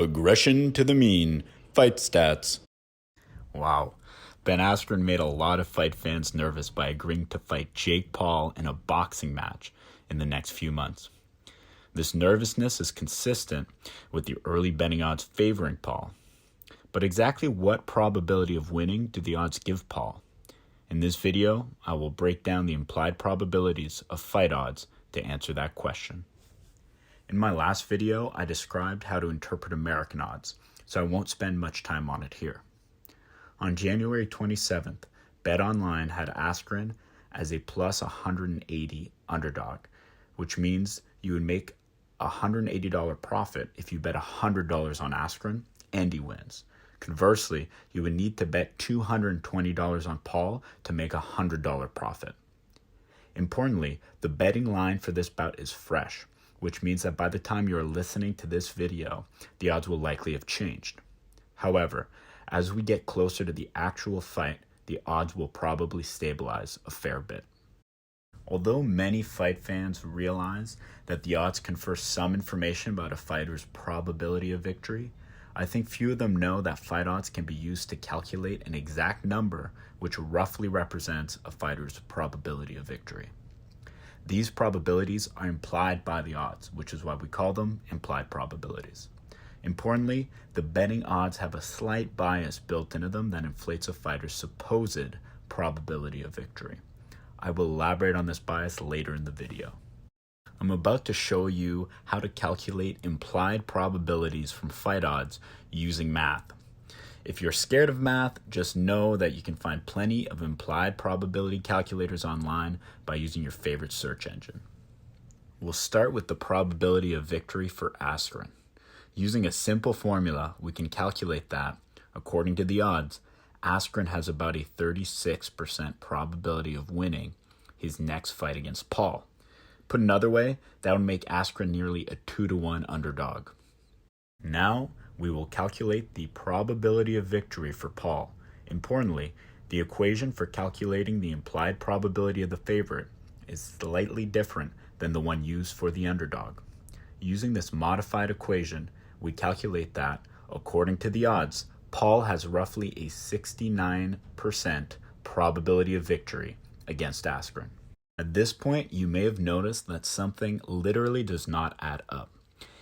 Aggression to the mean. Fight stats. Wow. Ben Askren made a lot of fight fans nervous by agreeing to fight Jake Paul in a boxing match in the next few months. This nervousness is consistent with the early betting odds favoring Paul. But exactly what probability of winning do the odds give Paul? In this video, I will break down the implied probabilities of fight odds to answer that question. In my last video, I described how to interpret American odds, so I won't spend much time on it here. On January 27th, BetOnline had Askren as a plus 180 underdog, which means you would make a $180 profit if you bet $100 on Askren and he wins. Conversely, you would need to bet $220 on Paul to make a $100 profit. Importantly, the betting line for this bout is fresh, which means that by the time you are listening to this video, the odds will likely have changed. However, as we get closer to the actual fight, the odds will probably stabilize a fair bit. Although many fight fans realize that the odds confer some information about a fighter's probability of victory, I think few of them know that fight odds can be used to calculate an exact number which roughly represents a fighter's probability of victory. These probabilities are implied by the odds, which is why we call them implied probabilities. Importantly, the betting odds have a slight bias built into them that inflates a fighter's supposed probability of victory. I will elaborate on this bias later in the video. I'm about to show you how to calculate implied probabilities from fight odds using math. If you're scared of math, just know that you can find plenty of implied probability calculators online by using your favorite search engine. We'll start with the probability of victory for Askren. Using a simple formula, we can calculate that, according to the odds, Askren has about a 36% probability of winning his next fight against Paul. Put another way, that would make Askren nearly a 2-to-1 underdog. Now, we will calculate the probability of victory for Paul. Importantly, the equation for calculating the implied probability of the favorite is slightly different than the one used for the underdog. Using this modified equation, we calculate that, according to the odds, Paul has roughly a 69% probability of victory against Askren. At this point, you may have noticed that something literally does not add up.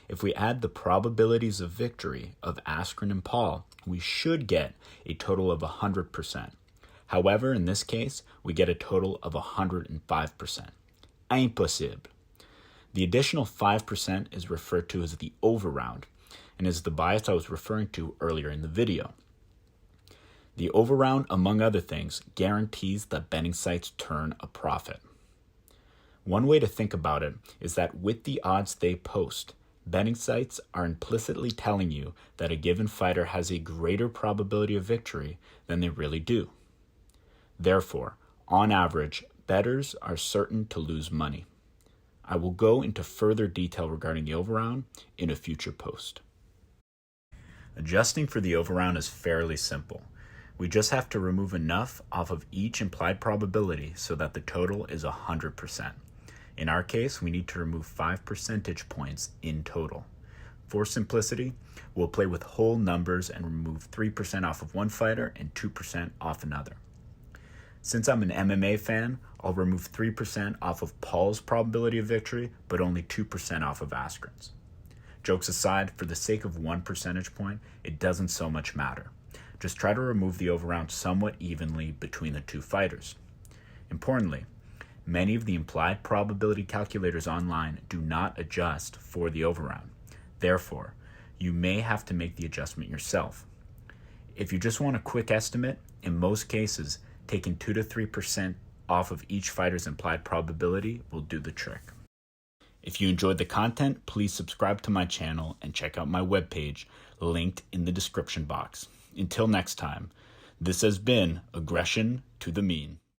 If we add the probabilities of victory of Askren and Paul, we should get a total of 100%. However, in this case, we get a total of 105%. Impossible. The additional 5% is referred to as the overround, and is the bias I was referring to earlier in the video. The overround, among other things, guarantees that betting sites turn a profit. One way to think about it is that with the odds they post, betting sites are implicitly telling you that a given fighter has a greater probability of victory than they really do. Therefore, on average, bettors are certain to lose money. I will go into further detail regarding the overround in a future post. Adjusting for the overround is fairly simple. We just have to remove enough off of each implied probability so that the total is 100%. In our case, we need to remove 5 percentage points in total. For simplicity, we'll play with whole numbers and remove 3% off of one fighter and 2% off another. Since I'm an MMA fan, I'll remove 3% off of Paul's probability of victory, but only 2% off of Askren's. Jokes aside, for the sake of 1 percentage point, it doesn't so much matter. Just try to remove the overround somewhat evenly between the two fighters. Importantly, many of the implied probability calculators online do not adjust for the overround. Therefore, you may have to make the adjustment yourself. If you just want a quick estimate, in most cases, taking 2 to 3% off of each fighter's implied probability will do the trick. If you enjoyed the content, please subscribe to my channel and check out my webpage linked in the description box. Until next time, this has been Aggression to the Mean.